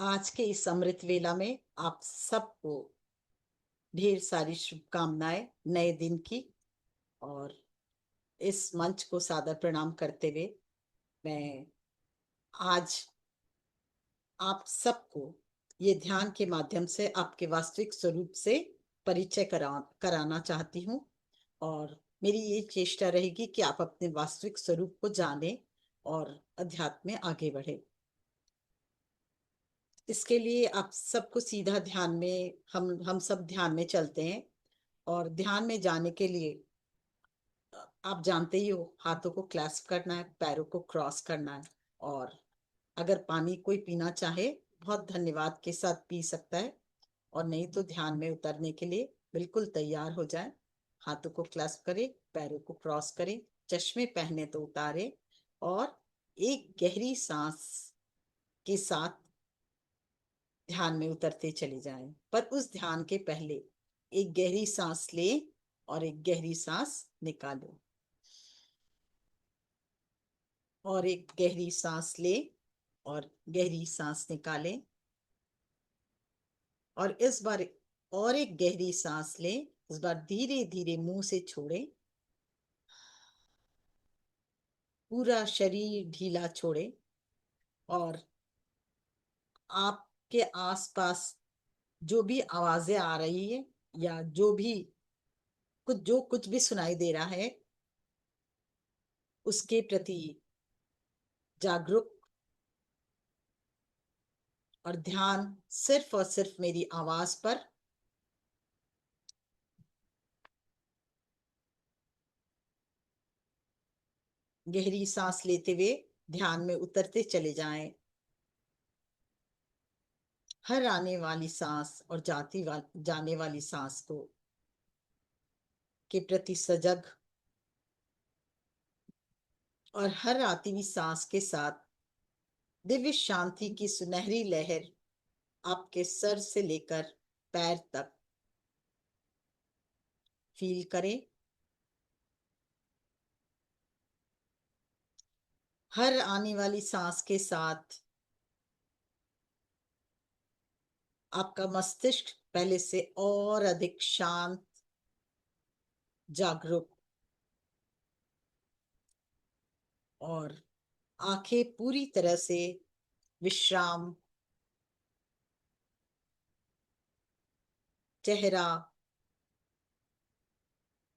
आज के इस अमृत वेला में आप सबको ढेर सारी शुभकामनाएं नए दिन की। और इस मंच को सादर प्रणाम करते हुए मैं आज आप सबको ये ध्यान के माध्यम से आपके वास्तविक स्वरूप से परिचय कराना चाहती हूँ। और मेरी ये चेष्टा रहेगी कि आप अपने वास्तविक स्वरूप को जानें और अध्यात्म में आगे बढ़े। इसके लिए आप सबको सीधा ध्यान में हम सब ध्यान में चलते हैं। और ध्यान में जाने के लिए आप जानते ही हो, हाथों को क्लैस्प करना है, पैरों को क्रॉस करना है। और अगर पानी कोई पीना चाहे, बहुत धन्यवाद के साथ पी सकता है। और नहीं तो ध्यान में उतरने के लिए बिल्कुल तैयार हो जाए। हाथों को क्लैस्प करे, पैरों को क्रॉस करे, चश्मे पहने तो उतारे। और एक गहरी सांस के साथ ध्यान में उतरते चले जाएं। पर उस ध्यान के पहले एक गहरी सांस ले और एक गहरी सांस निकालो। और एक गहरी सांस ले और गहरी सांस निकाले। और इस बार और एक गहरी सांस ले। इस बार धीरे धीरे मुंह से छोड़े। पूरा शरीर ढीला छोड़े। और आपके आसपास जो भी आवाजें आ रही है या जो कुछ भी सुनाई दे रहा है, उसके प्रति जागरूक और ध्यान सिर्फ और सिर्फ मेरी आवाज पर। गहरी सांस लेते हुए ध्यान में उतरते चले जाएं। हर आने वाली सांस और जाने वाली सांस को के प्रति सजग। और हर आती हुई सांस के साथ दिव्य शांति की सुनहरी लहर आपके सर से लेकर पैर तक फील करें। हर आने वाली सांस के साथ आपका मस्तिष्क पहले से और अधिक शांत, जागरूक और आंखें पूरी तरह से विश्राम, चेहरा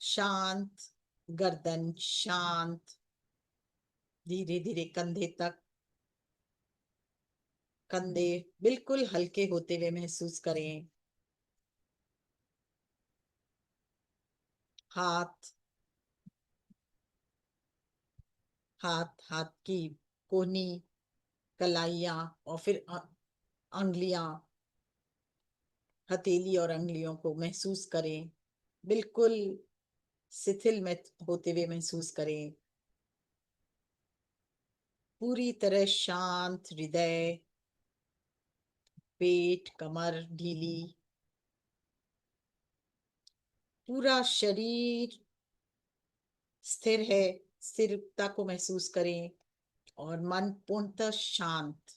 शांत, गर्दन शांत, धीरे धीरे कंधे तक। कंधे बिल्कुल हल्के होते हुए महसूस करें। हाथ हाथ हाथ की कोहनी, कलाइयां और फिर अंगुलियां, हथेली और अंगुलियों को महसूस करें। बिल्कुल शिथिल में होते हुए महसूस करें। पूरी तरह शांत हृदय, पेट कमर ढीली, पूरा शरीर स्थिर है। स्थिरता को महसूस करें और मन पूर्णतः शांत।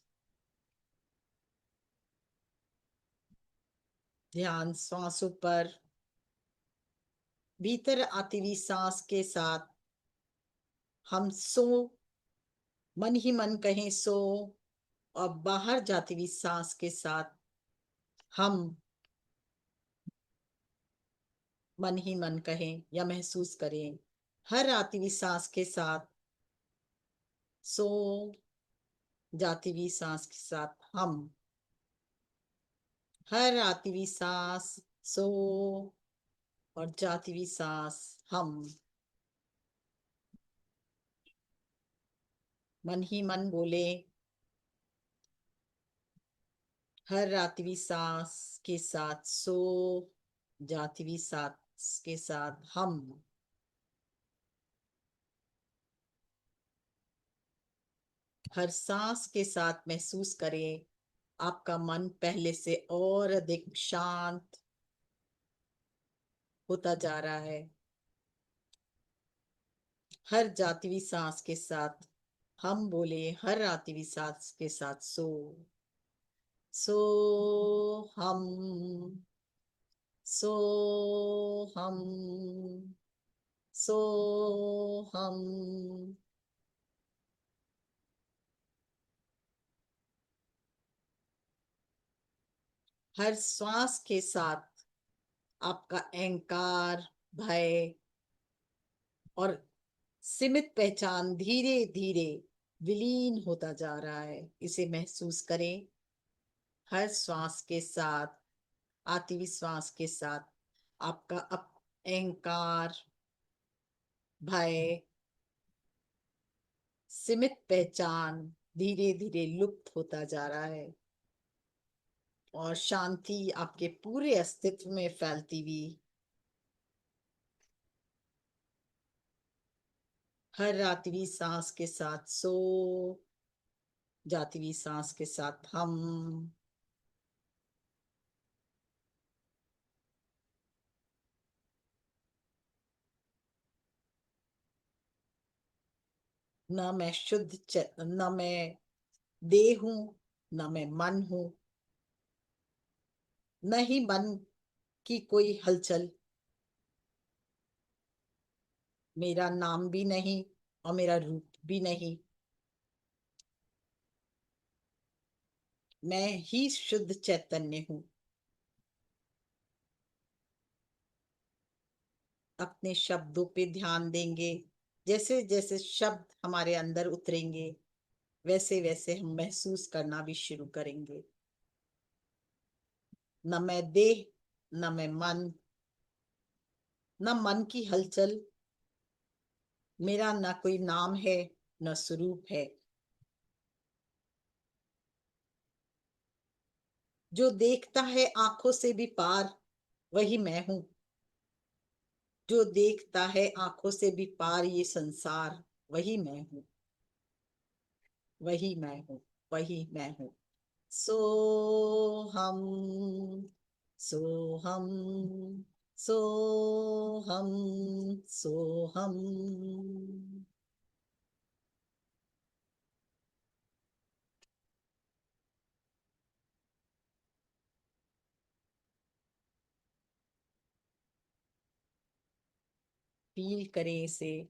ध्यान श्वासों पर। भीतर आती हुई सांस के साथ हम सो, मन ही मन कहें सो। और बाहर जाती हुई सांस के साथ हम मन ही मन कहें या महसूस करें। हर आती हुई सांस के साथ सो, जाती हुई सांस के साथ हम। हर आती हुई सांस सो और जाती हुई सांस हम। मन ही मन बोले, हर आती हुई सांस के साथ सो, जाती हुई सांस के साथ हम। हर सांस के साथ महसूस करें आपका मन पहले से और अधिक शांत होता जा रहा है। हर जाती हुई सांस के साथ हम बोले, हर आती हुई सांस के साथ सो, सो हम, सो हम, सो हम। हर श्वास के साथ आपका अहंकार, भय और सीमित पहचान धीरे धीरे विलीन होता जा रहा है। इसे महसूस करें। हर श्वास के साथ, आती हुई श्वास के साथ आपका अहंकार, भय, सीमित पहचान धीरे धीरे लुप्त होता जा रहा है और शांति आपके पूरे अस्तित्व में फैलती हुई। हर आती हुई सांस के साथ सो, जाती हुई सांस के साथ हम। न मैं न मैं देह हूं, न मैं मन हूं, न ही मन की कोई हलचल। मेरा नाम भी नहीं और मेरा रूप भी नहीं। मैं ही शुद्ध चैतन्य हूँ। अपने शब्दों पे ध्यान देंगे। जैसे जैसे शब्द हमारे अंदर उतरेंगे, वैसे वैसे हम महसूस करना भी शुरू करेंगे। न मैं देह, न मैं मन, न मन की हलचल। मेरा न कोई नाम है, न स्वरूप है। जो देखता है आंखों से भी पार, वही मैं हूं। जो देखता है आंखों से भी पार ये संसार, वही मैं हूं। वही मैं हूँ। वही मैं हूँ। सो हम, सो हम, सो हम, सो हम। फील करें इसे।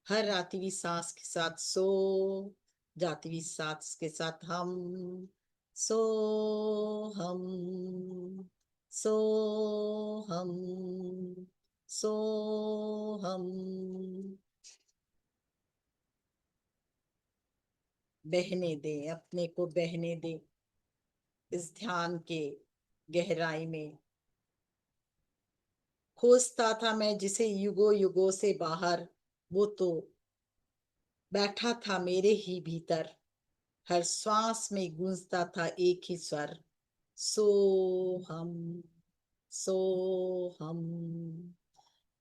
हर आती हुई सांस के साथ सो, जाती हुई सांस के साथ हम। सो हम, सो हम, सो हम। बहने दें, अपने को बहने दें इस ध्यान के गहराई में। खोजता था मैं जिसे युगों युगों से बाहर, वो तो बैठा था मेरे ही भीतर। हर श्वास में गूंजता था एक ही स्वर, सो हम, सो हम।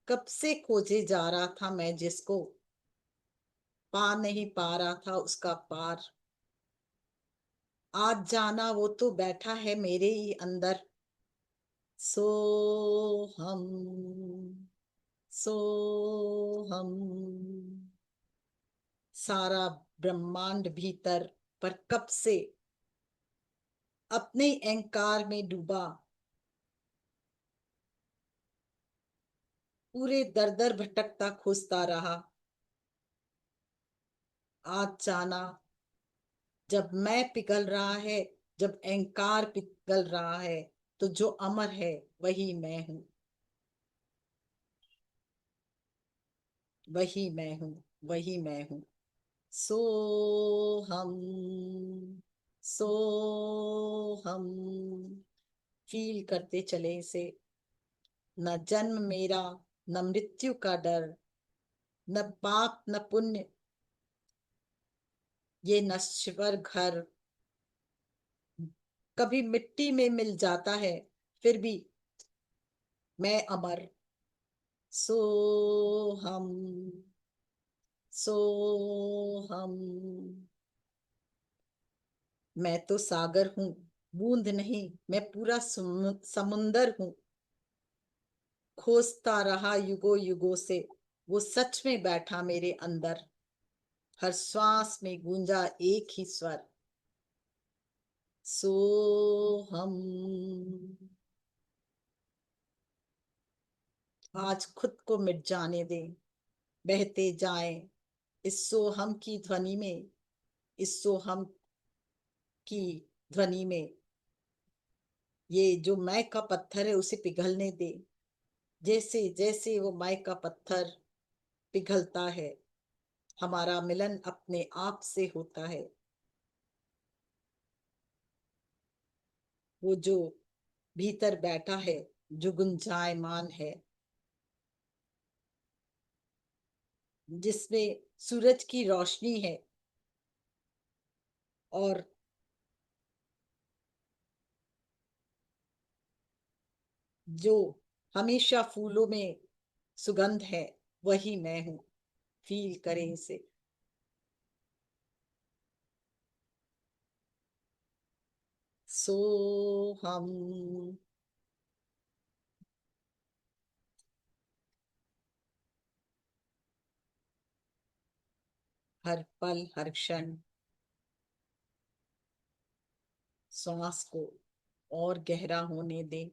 कब से खोजे जा रहा था मैं जिसको, पा नहीं पा रहा था उसका पार। आज जाना वो तो बैठा है मेरे ही अंदर, सो हम, सो हम। सारा ब्रह्मांड भीतर, पर कब से अपने अहंकार में डूबा। पूरे दर दर भटकता खोजता रहा। आज जाना, जब मैं पिघल रहा है, जब अहंकार पिघल रहा है, तो जो अमर है वही मैं हूं। वही मैं हूं। वही मैं हूं। सो हम, सो हम। फील करते चले इसे। न जन्म मेरा, न मृत्यु का डर, न पाप न पुण्य, ये नश्वर घर कभी मिट्टी में मिल जाता है, फिर भी मैं अमर। सो हम, सो हम। मैं तो सागर हूँ, बूंद नहीं, मैं पूरा समुंदर हूँ। खोजता रहा युगों युगों से, वो सच में बैठा मेरे अंदर। हर श्वास में गूंजा एक ही स्वर, सो हम। आज खुद को मिट जाने दें, बहते जाएं इस सोहम की ध्वनि में, इस सोहम की ध्वनि में। ये जो मैं का पत्थर है उसे पिघलने दे, जैसे जैसे वो मैं का पत्थर पिघलता है, हमारा मिलन अपने आप से होता है। वो जो भीतर बैठा है, जो गुंजायमान है, जिसमें सूरज की रोशनी है और जो हमेशा फूलों में सुगंध है, वही मैं हूं। फील करें इसे। सो हम। हर पल हर क्षण श्वास को और गहरा होने दें,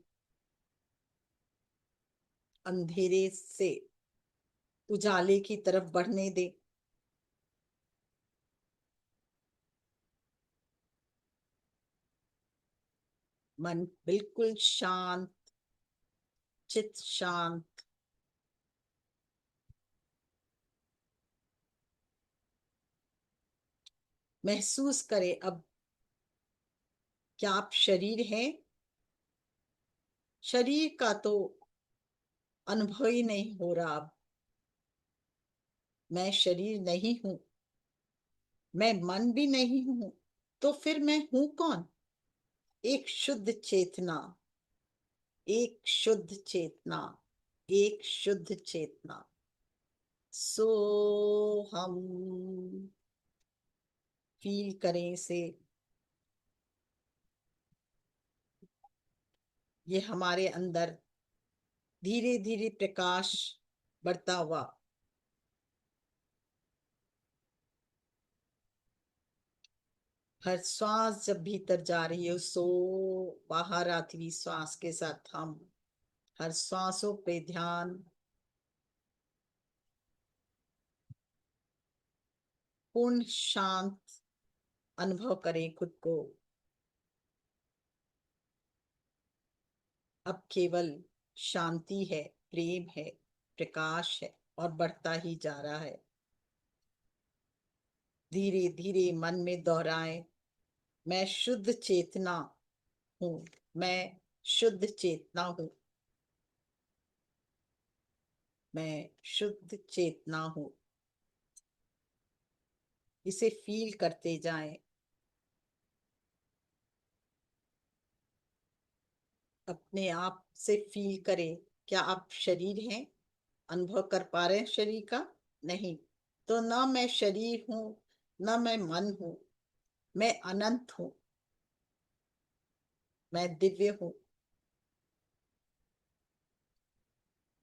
अंधेरे से उजाले की तरफ बढ़ने दें। मन बिल्कुल शांत, चित शांत। महसूस करें अब, क्या आप शरीर हैं? शरीर का तो अनुभव ही नहीं हो रहा अब। मैं शरीर नहीं हूं, मैं मन भी नहीं हूं, तो फिर मैं हूं कौन? एक शुद्ध चेतना, एक शुद्ध चेतना, एक शुद्ध चेतना। सो हम। फील करें इसे। ये हमारे अंदर धीरे धीरे प्रकाश बढ़ता हुआ, हर श्वास जब भीतर जा रही है सो बाहर आती हुई श्वास के साथ हम हर श्वासों पे ध्यान, पूर्ण शांत अनुभव करें खुद को। अब केवल शांति है, प्रेम है, प्रकाश है और बढ़ता ही जा रहा है। धीरे धीरे मन में दोहराएं, मैं शुद्ध चेतना हूं, मैं शुद्ध चेतना हूं, मैं शुद्ध चेतना हूं। इसे फील करते जाएं। अपने आप से फील करें, क्या आप शरीर हैं? अनुभव कर पा रहे हैं शरीर का? नहीं। तो ना मैं शरीर हूं, ना मैं मन हूं, मैं अनंत हूं, मैं दिव्य हूं,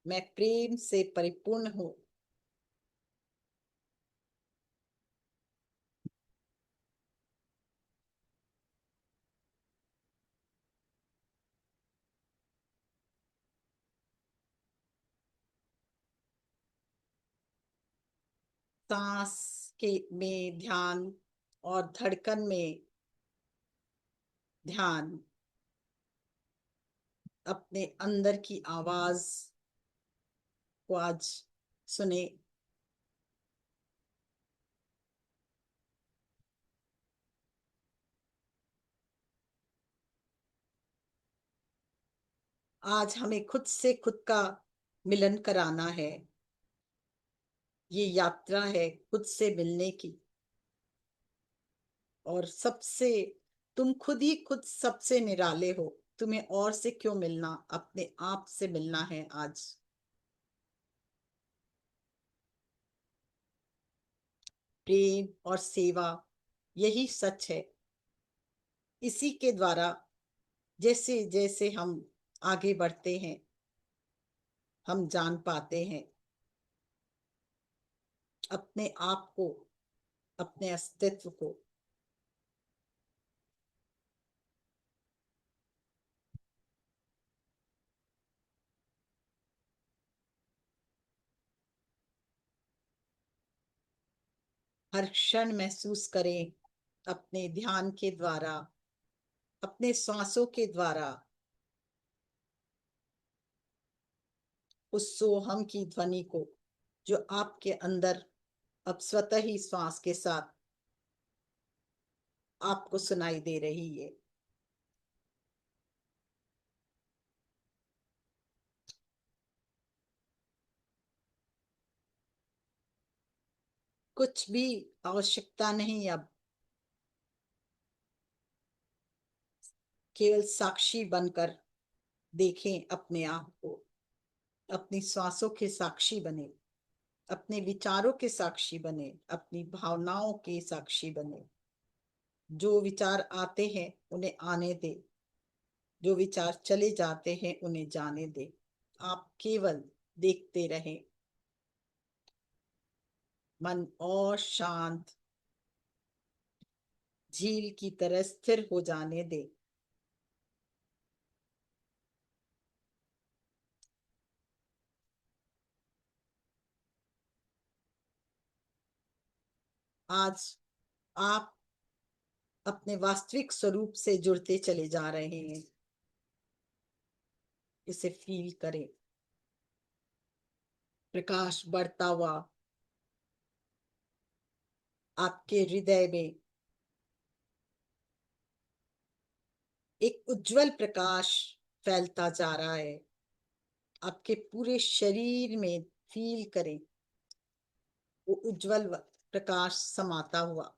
मैं प्रेम से परिपूर्ण हूं। सांस के में ध्यान और धड़कन में ध्यान, अपने अंदर की आवाज को आज सुने। आज हमें खुद से खुद का मिलन कराना है। ये यात्रा है खुद से मिलने की। और सबसे, तुम खुद ही खुद सबसे निराले हो। तुम्हें और से क्यों मिलना, अपने आप से मिलना है आज। प्रेम और सेवा, यही सच है। इसी के द्वारा जैसे जैसे हम आगे बढ़ते हैं, हम जान पाते हैं अपने आप को, अपने अस्तित्व को। हर क्षण महसूस करें अपने ध्यान के द्वारा, अपने श्वासों के द्वारा उस सोहम की ध्वनि को, जो आपके अंदर अब स्वतः ही श्वास के साथ आपको सुनाई दे रही है। कुछ भी आवश्यकता नहीं अब, केवल साक्षी बनकर देखें अपने आप को। अपनी सांसों के साक्षी बने, अपने विचारों के साक्षी बने, अपनी भावनाओं के साक्षी बने। जो विचार आते हैं उन्हें आने दे, जो विचार चले जाते हैं उन्हें जाने दे। आप केवल देखते रहें। मन और शांत झील की तरह स्थिर हो जाने दे। आज आप अपने वास्तविक स्वरूप से जुड़ते चले जा रहे हैं। इसे फील करें। प्रकाश बढ़ता हुआ आपके हृदय में एक उज्जवल प्रकाश फैलता जा रहा है। आपके पूरे शरीर में फील करें वो उज्जवल प्रकाश समाता हुआ।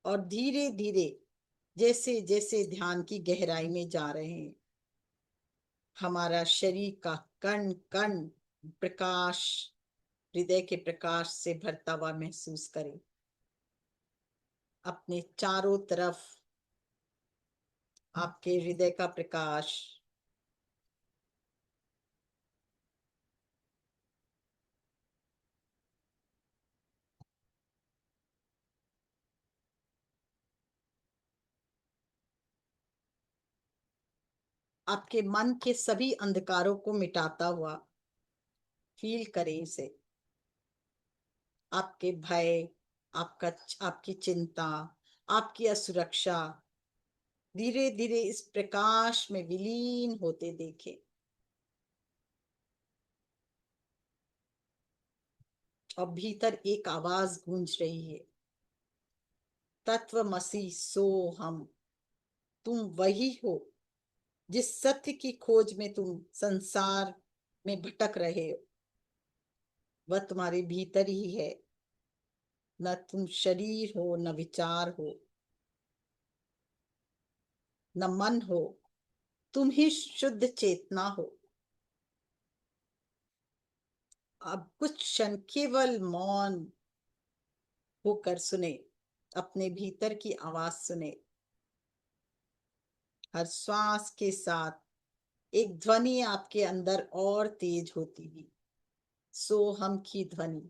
और धीरे धीरे जैसे जैसे ध्यान की गहराई में जा रहे हैं, हमारा शरीर का कण कण प्रकाश, हृदय के प्रकाश से भरता हुआ महसूस करें। अपने चारों तरफ आपके हृदय का प्रकाश आपके मन के सभी अंधकारों को मिटाता हुआ फील करें इसे। आपके भय, आपका आपकी चिंता, आपकी असुरक्षा धीरे धीरे इस प्रकाश में विलीन होते देखें। और भीतर एक आवाज गूंज रही है, तत्वमसि सो हम। तुम वही हो जिस सत्य की खोज में तुम संसार में भटक रहे हो। वह तुम्हारे भीतर ही है। न तुम शरीर हो, न विचार हो, न मन हो। तुम ही शुद्ध चेतना हो। अब कुछ क्षण केवल मौन होकर सुने, अपने भीतर की आवाज सुने। हर श्वास के साथ एक ध्वनि आपके अंदर और तेज होती है, सोहम की ध्वनि।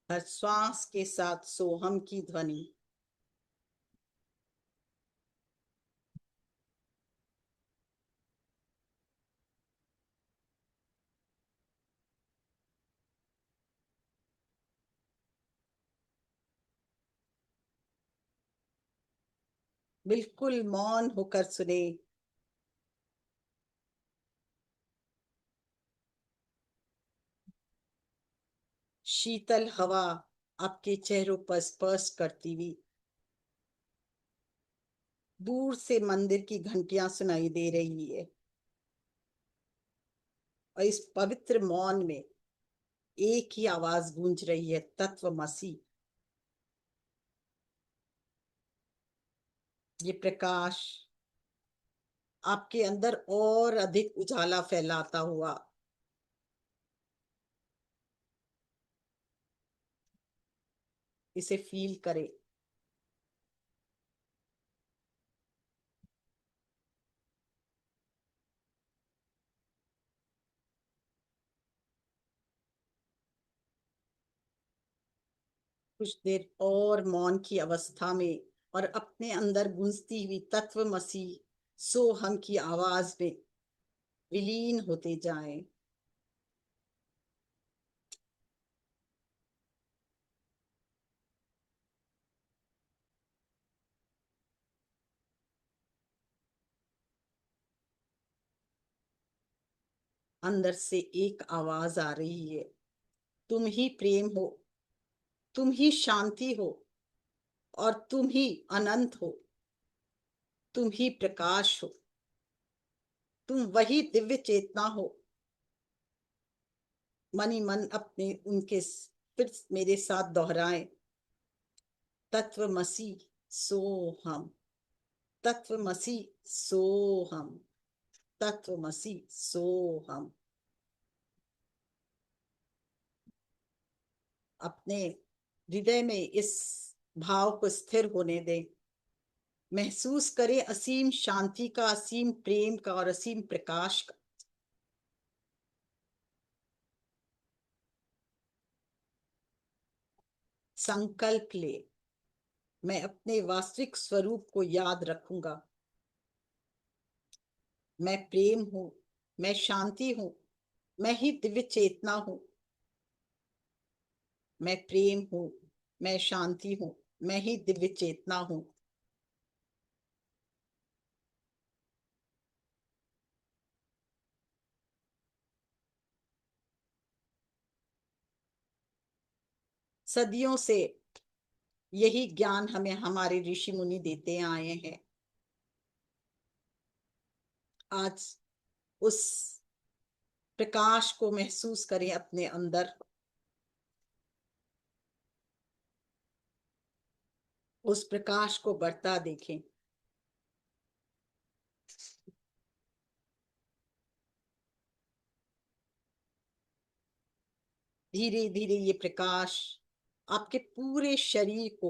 हर श्वास के साथ सोहम की ध्वनि। बिल्कुल मौन होकर सुने। शीतल हवा आपके चेहरों पर स्पर्श करती हुई। दूर से मंदिर की घंटियां सुनाई दे रही है। और इस पवित्र मौन में एक ही आवाज गूंज रही है, तत्वमसि। ये प्रकाश आपके अंदर और अधिक उजाला फैलाता हुआ। इसे फील करें। कुछ देर और मौन की अवस्था में और अपने अंदर गूंजती हुई तत्वमसी सोहम की आवाज में विलीन होते जाएं। अंदर से एक आवाज आ रही है, तुम ही प्रेम हो, तुम ही शांति हो, और तुम ही अनंत हो, तुम ही प्रकाश हो, तुम वही दिव्य चेतना हो। मन ही मन अपने उनके फिर मेरे साथ दोहराएं। तत्वमसी सोहम, तत्वमसी सोहम, तत्वमसी सोहम। अपने हृदय में इस भाव को स्थिर होने दें। महसूस करें असीम शांति का, असीम प्रेम का और असीम प्रकाश का। संकल्प ले, मैं अपने वास्तविक स्वरूप को याद रखूंगा। मैं प्रेम हूं, मैं शांति हूं, मैं ही दिव्य चेतना हूं। मैं प्रेम हूं, मैं शांति हूं, मैं ही दिव्य चेतना हूं। सदियों से यही ज्ञान हमें हमारे ऋषि मुनि देते आए हैं। आज उस प्रकाश को महसूस करें अपने अंदर। उस प्रकाश को बढ़ता देखें। धीरे धीरे ये प्रकाश आपके पूरे शरीर को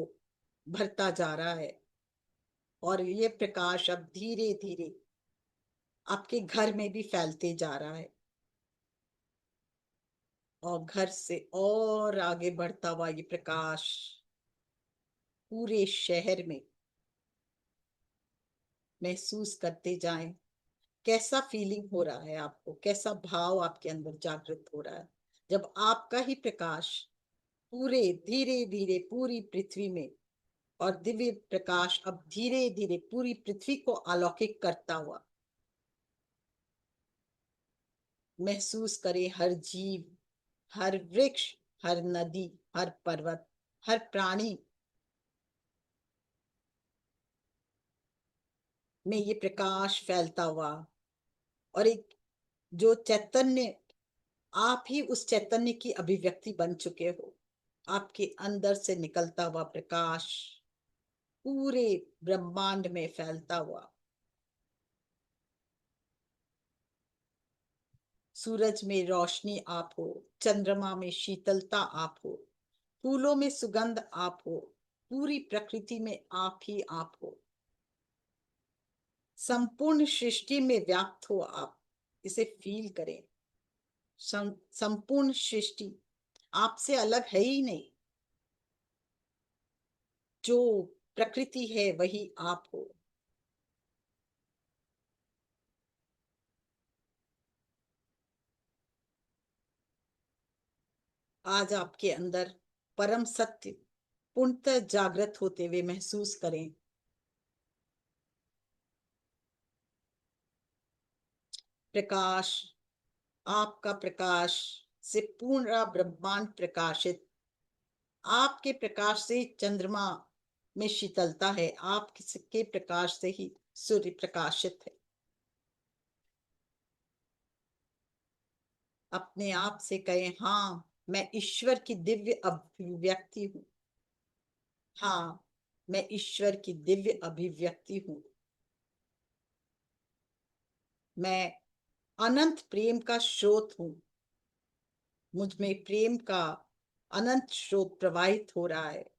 भरता जा रहा है, और ये प्रकाश अब धीरे धीरे आपके घर में भी फैलते जा रहा है, और घर से और आगे बढ़ता हुआ ये प्रकाश पूरे शहर में महसूस करते जाएं। कैसा फीलिंग हो रहा है आपको, कैसा भाव आपके अंदर जागृत हो रहा है जब आपका ही प्रकाश पूरे धीरे धीरे पूरी पृथ्वी में, और दिव्य प्रकाश अब धीरे धीरे पूरी पृथ्वी को अलौकिक करता हुआ। महसूस करें हर जीव, हर वृक्ष, हर नदी, हर पर्वत, हर प्राणी में ये प्रकाश फैलता हुआ, और एक जो चैतन्य, आप ही उस चैतन्य की अभिव्यक्ति बन चुके हो। आपके अंदर से निकलता हुआ प्रकाश पूरे ब्रह्मांड में फैलता हुआ। सूरज में रोशनी आप हो, चंद्रमा में शीतलता आप हो, फूलों में सुगंध आप हो, पूरी प्रकृति में आप ही आप हो। संपूर्ण सृष्टि में व्याप्त हो आप। इसे फील करें। संपूर्ण सृष्टि आपसे अलग है ही नहीं। जो प्रकृति है वही आप हो। आज आपके अंदर परम सत्य पूर्णतः जागृत होते हुए महसूस करें। प्रकाश, आपका प्रकाश से पूर्ण ब्रह्मांड प्रकाशित। आपके प्रकाश से चंद्रमा में शीतलता है, आपके प्रकाश से ही सूर्य प्रकाशित है। अपने आप से कहें, हाँ मैं ईश्वर की दिव्य अभिव्यक्ति हूँ। हाँ मैं ईश्वर की दिव्य अभिव्यक्ति हूँ। मैं अनंत प्रेम का स्रोत हूँ। मुझ में प्रेम का अनंत स्रोत प्रवाहित हो रहा है।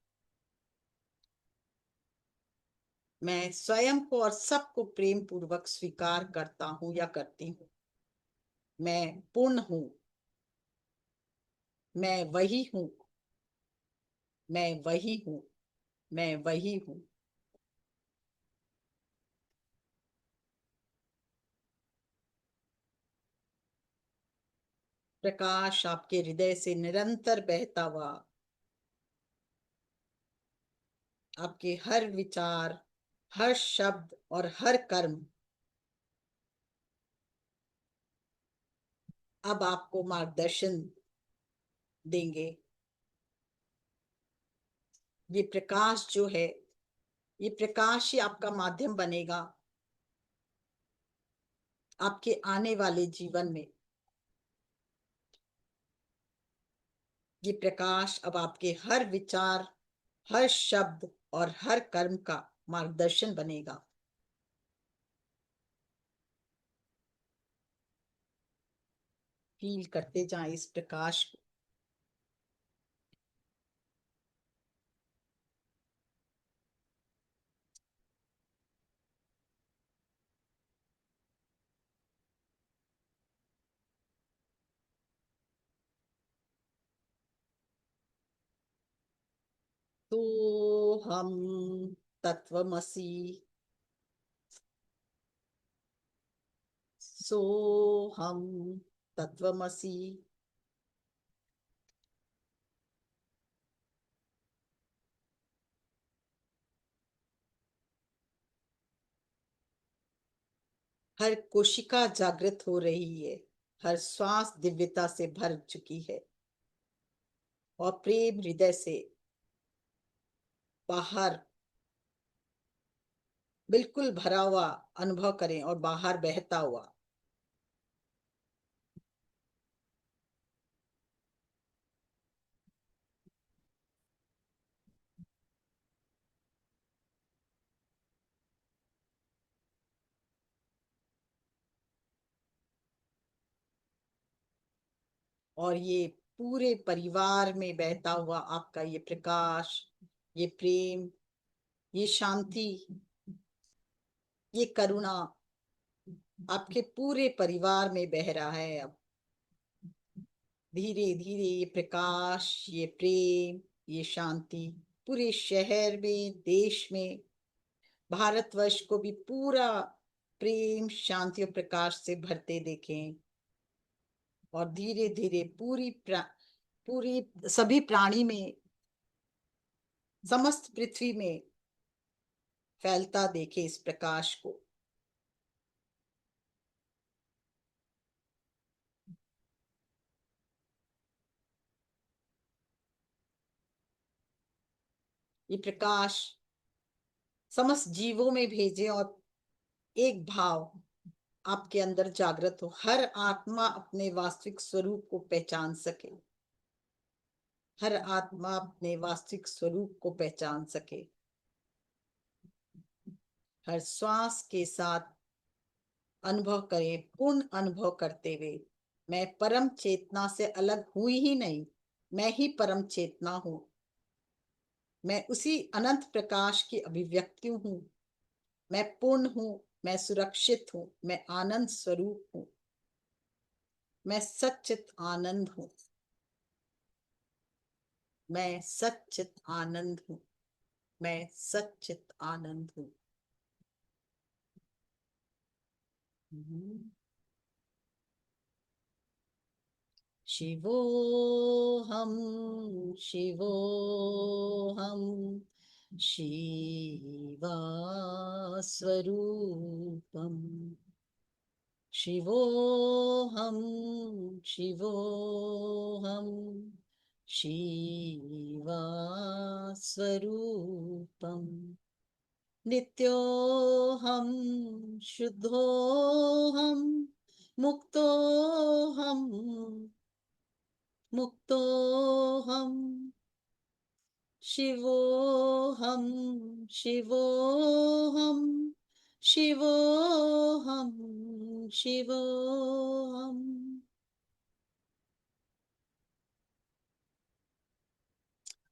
मैं स्वयं को और सबको प्रेम पूर्वक स्वीकार करता हूँ या करती हूँ। मैं पूर्ण हूँ। मैं वही हूँ। मैं वही हूँ। मैं वही हूँ। प्रकाश आपके हृदय से निरंतर बहता हुआ आपके हर विचार, हर शब्द और हर कर्म अब आपको मार्गदर्शन देंगे। ये प्रकाश जो है, ये प्रकाश ही आपका माध्यम बनेगा आपके आने वाले जीवन में। ये प्रकाश अब आपके हर विचार, हर शब्द और हर कर्म का मार्गदर्शन बनेगा। फील करते जाएं इस प्रकाश को। तो हम तत्वमसि, सो हम तत्वमसि। हर कोशिका जागृत हो रही है। हर श्वास दिव्यता से भर चुकी है और प्रेम हृदय से बाहर बिल्कुल भरा हुआ अनुभव करें और बाहर बहता हुआ। और ये पूरे परिवार में बहता हुआ आपका ये प्रकाश, ये प्रेम, ये शांति, ये करुणा आपके पूरे परिवार में बह रहा है अब। धीरे धीरे ये प्रकाश, ये प्रेम, ये शांति पूरे शहर में, देश में, भारतवर्ष को भी पूरा प्रेम, शांति और प्रकाश से भरते देखें। और धीरे धीरे पूरी सभी प्राणी में, समस्त पृथ्वी में फैलता देखे इस प्रकाश को। ये प्रकाश समस्त जीवों में भेजे और एक भाव आपके अंदर जागृत हो, हर आत्मा अपने वास्तविक स्वरूप को पहचान सके। हर आत्मा अपने वास्तविक स्वरूप को पहचान सके। हर श्वास के साथ अनुभव करें, पूर्ण अनुभव करते हुए, मैं परम चेतना से अलग हुई ही नहीं, मैं ही परम चेतना हूँ। मैं उसी अनंत प्रकाश की अभिव्यक्ति हूँ। मैं पूर्ण हूँ। मैं सुरक्षित हूँ। मैं आनंद स्वरूप हूँ। मैं सच्चित आनंद हूँ। मैं सच्चित आनंद हूँ। मैं सच्चित आनंद हूँ। शिवोऽहं, शिवोऽहं, शिवस्वरूपम्। शिवोऽहं, शिवोऽहं, शिवस्वरूपम्। नित्योऽहं, शुद्धोऽहं, मुक्तोऽहं, मुक्तोऽहम्। शिवोऽहं, शिवोऽहं, शिवोऽहं, शिवोऽहम्।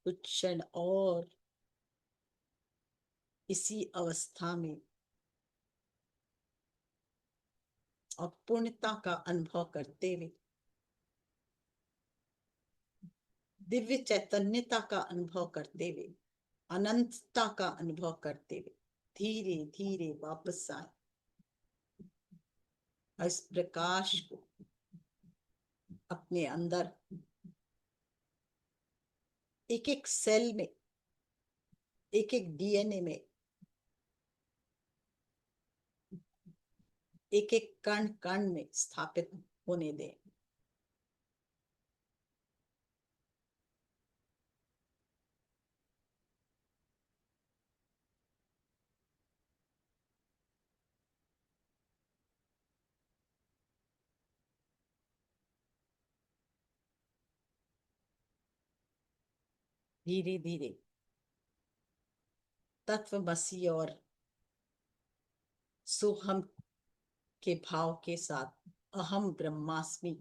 कुछ क्षण और इसी अवस्था में और पूर्णता का अनुभव करते हुए, दिव्य चैतन्यता का अनुभव करते हुए, अनंतता का अनुभव करते हुए धीरे धीरे वापस आए। इस प्रकाश को अपने अंदर एक एक सेल में, एक एक डीएनए में, एक एक कण कण में स्थापित होने दें। धीरे धीरे तत्वमसी और सोहम के भाव के साथ अहम ब्रह्मास्मि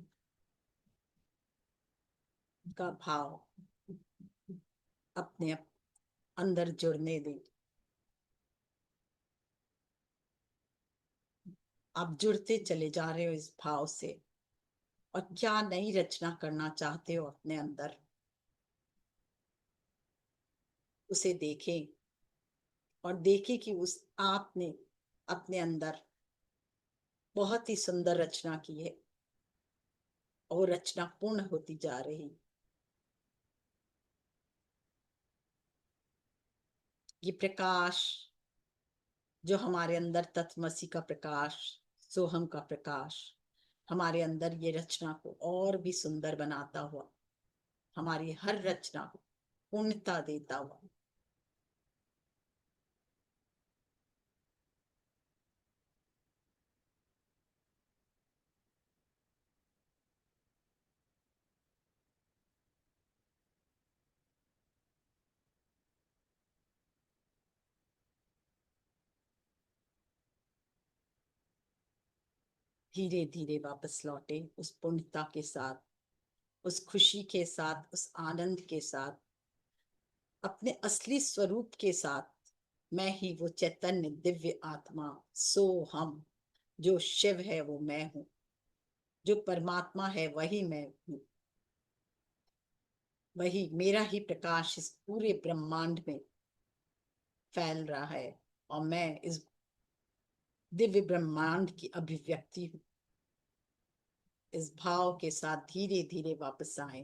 का भाव अपने अंदर जुड़ने दें। आप जुड़ते चले जा रहे हो इस भाव से, और क्या नई रचना करना चाहते हो अपने अंदर, उसे देखें और देखें कि उस आपने अपने अंदर बहुत ही सुंदर रचना की है और रचना पूर्ण होती जा रही। ये प्रकाश जो हमारे अंदर तत्वमसी का प्रकाश, सोहम का प्रकाश हमारे अंदर ये रचना को और भी सुंदर बनाता हुआ, हमारी हर रचना को पूर्णता देता हुआ धीरे धीरे वापस लौटे उस पूर्णता के साथ, उस खुशी के साथ, उस आनंद के साथ, अपने असली स्वरूप के साथ। मैं ही वो चैतन्य दिव्य आत्मा सो हम, जो शिव है वो मैं हूं, जो परमात्मा है वही मैं हूं, वही मेरा ही प्रकाश इस पूरे ब्रह्मांड में फैल रहा है, और मैं इस दिव्य ब्रह्मांड की अभिव्यक्ति हूँ। इस भाव के साथ धीरे धीरे वापस आए,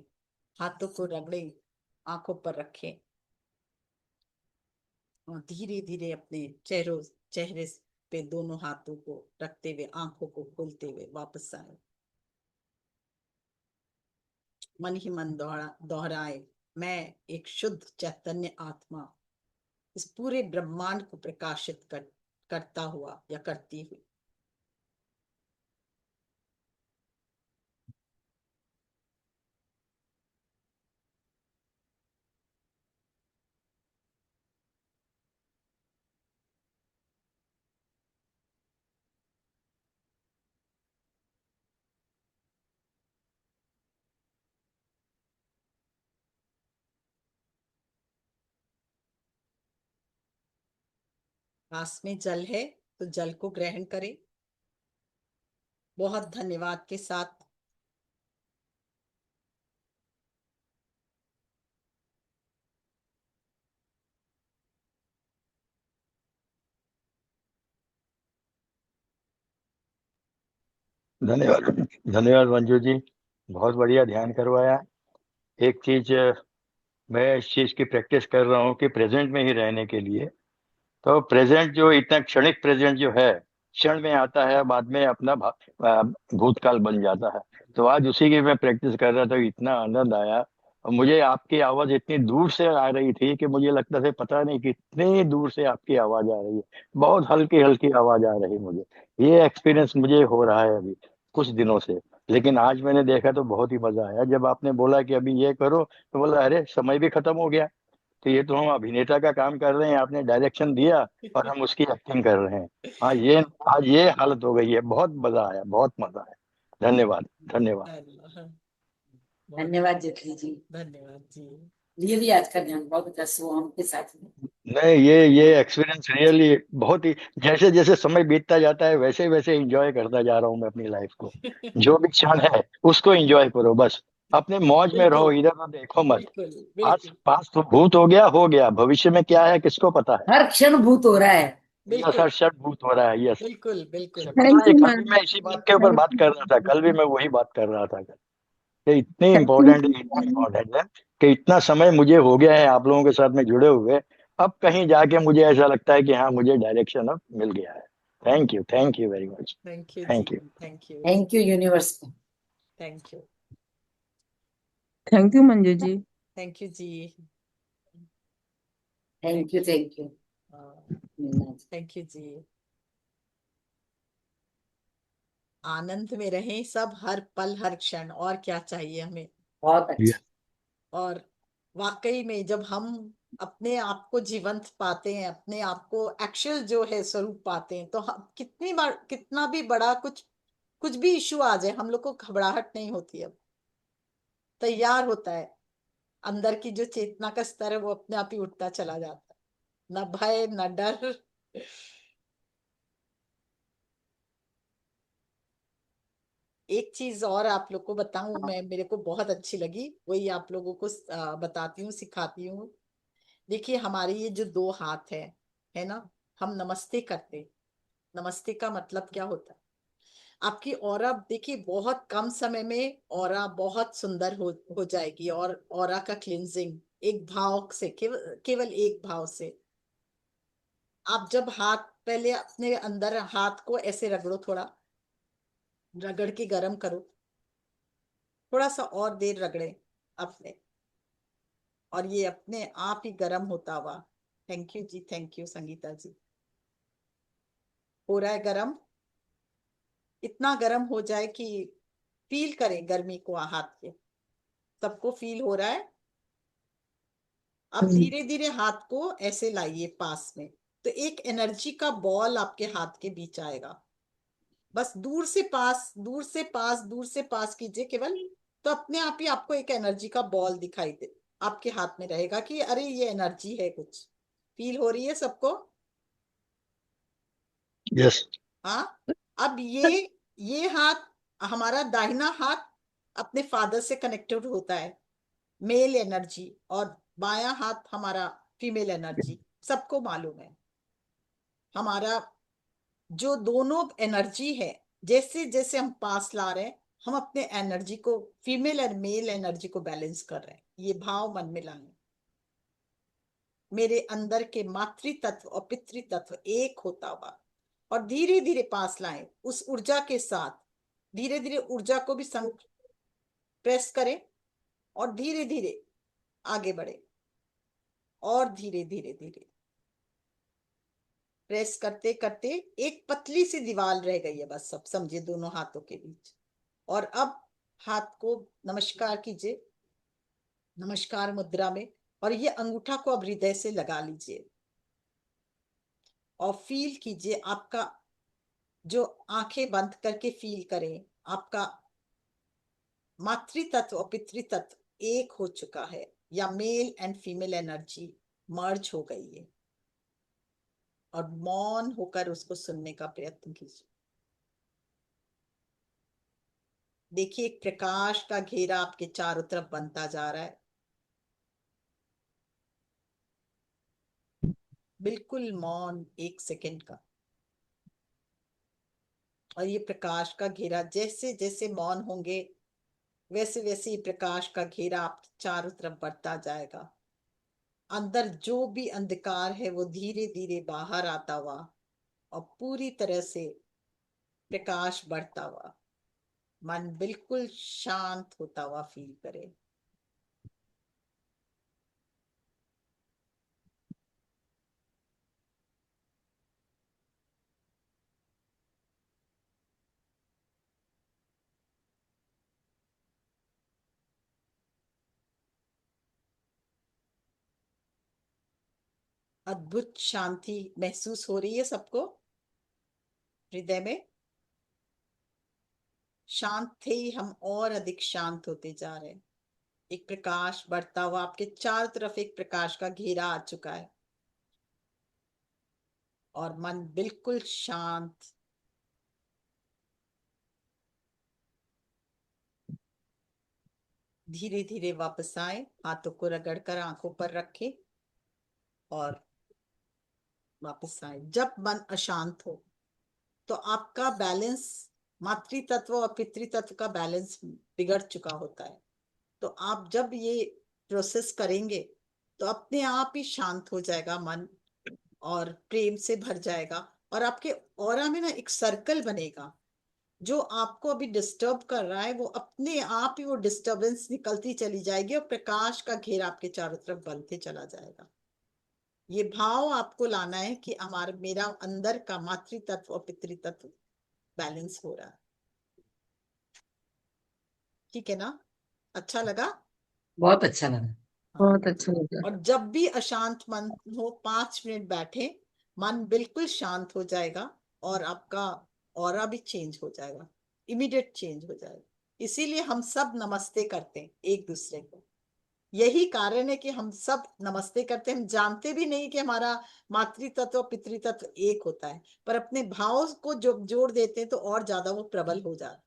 हाथों को रगड़े, आंखों पर रखें और धीरे धीरे अपने चेहरे पे दोनों हाथों को रखते हुए, आंखों को खोलते हुए वापस आए। मन ही मन दोहराए, मैं एक शुद्ध चैतन्य आत्मा इस पूरे ब्रह्मांड को प्रकाशित करता हुआ या करती हुई। पास में जल है तो जल को ग्रहण करें। बहुत धन्यवाद के साथ धन्यवाद। धन्यवाद मंजू जी, बहुत बढ़िया ध्यान करवाया। एक चीज मैं इस चीज की प्रैक्टिस कर रहा हूँ कि प्रेजेंट में ही रहने के लिए। तो प्रेजेंट जो इतना क्षणिक प्रेजेंट जो है, क्षण में आता है, बाद में अपना भूतकाल बन जाता है। तो आज उसी की मैं प्रैक्टिस कर रहा था, इतना आनंद आया। और मुझे आपकी आवाज इतनी दूर से आ रही थी कि मुझे लगता था पता नहीं कितनी दूर से आपकी आवाज आ रही है। बहुत हल्की हल्की आवाज आ रही मुझे। ये एक्सपीरियंस मुझे हो रहा है अभी कुछ दिनों से। लेकिन आज मैंने देखा तो बहुत ही मजा आया। जब आपने बोला कि अभी ये करो, तो बोला अरे समय भी खत्म हो गया। तो ये तो हम अभिनेता का काम कर रहे हैं, आपने डायरेक्शन दिया और हम उसकी एक्टिंग कर रहे हैं। हाँ, ये आज ये हालत हो गई है। बहुत मजा आया, बहुत मजा आया। धन्यवाद, धन्यवाद। अल्लाह, बहुत धन्यवाद जेटली जी। धन्यवाद जी। रियली आज का ध्यान बहुत अच्छा हुआ आपके साथ में। नहीं, ये एक्सपीरियंस रियली बहुत ही, जैसे जैसे समय बीतता जाता है वैसे वैसे एंजॉय करता जा रहा हूँ मैं अपनी लाइफ को। जो भी क्षण है उसको एंजॉय करो बस। अपने मौज में रहो, बिल्कुल इधर उधर देखो मत। बिल्कुल पास बिल्कुल पास तो भूत हो गया, भविष्य में क्या है किसको पता है। हर क्षण भूत हो रहा है। यस, बिल्कुल हर क्षण भूत हो रहा है। यस। बिल्कुल बिल्कुल। पता थैंक है, यू कल भी मैम। मैं इसी बात के ऊपर थैंक बात कर रहा था, कल भी यू। मैं वही बात कर रहा था कि इतनी थैंक इम्पोर्टेंट है, इतना यू। इम्पोर्टेंट है कि इतना समय मुझे हो गया है आप लोगों के साथ में जुड़े हुए। अब कहीं जाके मुझे ऐसा लगता है कि हाँ, मुझे डायरेक्शन अब मिल गया है। Thank you very much. Thank you जी। Thank you. Thank you. Thank you universe को। Thank you. Thank you Manju ji. Thank you जी। Thank you thank you Meena ji. Thank you जी। आनंद में रहें सब, हर पल हर क्षण, और क्या चाहिए हमें। बहुत अच्छा। और वाकई में जब हम अपने आप को जीवंत पाते हैं, अपने आप को एक्चुअल जो है स्वरूप पाते हैं, तो हम कितनी बार, कितना भी बड़ा कुछ कुछ भी इशू आ जाए, हम लोग को घबराहट नहीं होती। अब तैयार होता है, अंदर की जो चेतना का स्तर है वो अपने आप ही उठता चला जाता है। न भय न डर। एक चीज और आप लोग को बताऊं, मैं मेरे को बहुत अच्छी लगी, वही आप लोगों को बताती हूँ, सिखाती हूँ। देखिए हमारे ये जो दो हाथ है ना, हम नमस्ते करते। नमस्ते का मतलब क्या होता है? आपकी ऑरा देखिए बहुत कम समय में ऑरा बहुत सुंदर हो जाएगी। और ऑरा का क्लींजिंग एक भाव से, केवल केवल एक भाव से। आप जब हाथ, पहले अपने अंदर हाथ को ऐसे रगड़ो, थोड़ा रगड़ के गर्म करो, थोड़ा सा और देर रगड़े अपने, और ये अपने आप ही गर्म होता हुआ। थैंक यू जी, थैंक यू संगीता जी। हो रहा है गर्म, इतना गर्म हो जाए कि फील करें गर्मी को हाथ के। सबको फील हो रहा है। अब धीरे धीरे हाथ को ऐसे लाइए पास में, तो एक एनर्जी का बॉल आपके हाथ के बीच आएगा। बस दूर से पास, दूर से पास, दूर से पास कीजिए केवल, तो अपने आप ही आपको एक एनर्जी का बॉल दिखाई दे, आपके हाथ में रहेगा कि अरे ये एनर्जी है कुछ। फील हो रही है सबको? यस। हाँ। अब ये हाथ, हमारा दाहिना हाथ अपने फादर से कनेक्टेड होता है, मेल एनर्जी, और बायां हाथ हमारा फीमेल एनर्जी। सबको मालूम है हमारा जो दोनों एनर्जी है, जैसे जैसे हम पास ला रहे हैं, हम अपने एनर्जी को, फीमेल और मेल एनर्जी को बैलेंस कर रहे हैं। ये भाव मन में लाएं। मेरे अंदर के मातृ तत्व और पितृ तत्व एक होता हुआ, और धीरे धीरे पास लाएं उस ऊर्जा के साथ। धीरे धीरे ऊर्जा को भी प्रेस करें, और धीरे धीरे आगे बढ़े, और धीरे धीरे धीरे प्रेस करते करते एक पतली सी दीवार रह गई है, बस सब समझिए, दोनों हाथों के बीच। और अब हाथ को नमस्कार कीजिए, नमस्कार मुद्रा में। और ये अंगूठा को अब हृदय से लगा लीजिए, और फील कीजिए आपका, जो आंखें बंद करके फील करें, आपका मातृ तत्व और पितृ तत्व एक हो चुका है, या मेल एंड फीमेल एनर्जी मर्ज हो गई है। और मौन होकर उसको सुनने का प्रयत्न कीजिए। देखिए एक प्रकाश का घेरा आपके चारों तरफ बनता जा रहा है, बिल्कुल मौन, एक सेकंड का। और ये प्रकाश का घेरा जैसे जैसे मौन होंगे, वैसे वैसे ये प्रकाश का घेरा आपके चारों तरफ बढ़ता जाएगा। अंदर जो भी अंधकार है वो धीरे धीरे बाहर आता हुआ, और पूरी तरह से प्रकाश बढ़ता हुआ, मन बिल्कुल शांत होता हुआ फील करे। अद्भुत शांति महसूस हो रही है सबको हृदय में? शांत थे ही हम और अधिक शांत होते जा रहे हैं। एक प्रकाश बढ़ता हुआ आपके चारों तरफ, एक प्रकाश का घेरा आ चुका है और मन बिल्कुल शांत। धीरे धीरे वापस आए, हाथों को रगड़कर आंखों पर रखें और वापस आए। जब मन अशांत हो तो आपका बैलेंस, मातृ तत्व और पितृ तत्व का बैलेंस बिगड़ चुका होता है। तो आप जब ये प्रोसेस करेंगे तो अपने आप ही शांत हो जाएगा मन और प्रेम से भर जाएगा और आपके ऑरा में ना एक सर्कल बनेगा। जो आपको अभी डिस्टर्ब कर रहा है वो अपने आप ही, वो डिस्टरबेंस निकलती चली जाएगी और प्रकाश का घेरा आपके चारों तरफ बनते चला जाएगा। ये भाव आपको लाना है कि मेरा अंदर का मातृ तत्व और पितृ तत्व बैलेंस हो रहा है। ठीक है ना? अच्छा लगा? बहुत अच्छा लगा। हाँ। बहुत अच्छा लगा। और जब भी अशांत मन हो, 5 मिनट बैठे, मन बिल्कुल शांत हो जाएगा और आपका ऑरा भी चेंज हो जाएगा, इमीडिएट चेंज हो जाएगा। इसीलिए हम सब नमस्ते करते हैं एक दूसरे को। यही कारण है कि हम सब नमस्ते करते हैं। हम जानते भी नहीं कि हमारा मातृ तत्व और पितृ तत्व एक होता है, पर अपने भाव को जो जोड़ देते हैं तो और ज्यादा वो प्रबल हो जाता है।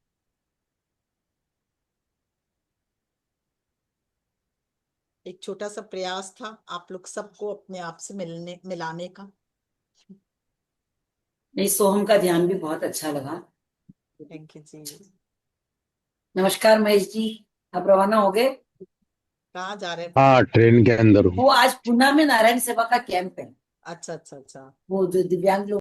एक छोटा सा प्रयास था आप लोग सबको अपने आप से मिलाने का। नहीं, सोहम का ध्यान भी बहुत अच्छा लगा। थैंक यू जी। नमस्कार महेश जी, आप रवाना हो गए? कहाँ जा रहे हैं? हाँ, ट्रेन के अंदर हूँ। वो आज पुणे में नारायण सेवा का कैंप है। अच्छा अच्छा अच्छा। वो जो दिव्यांग लोग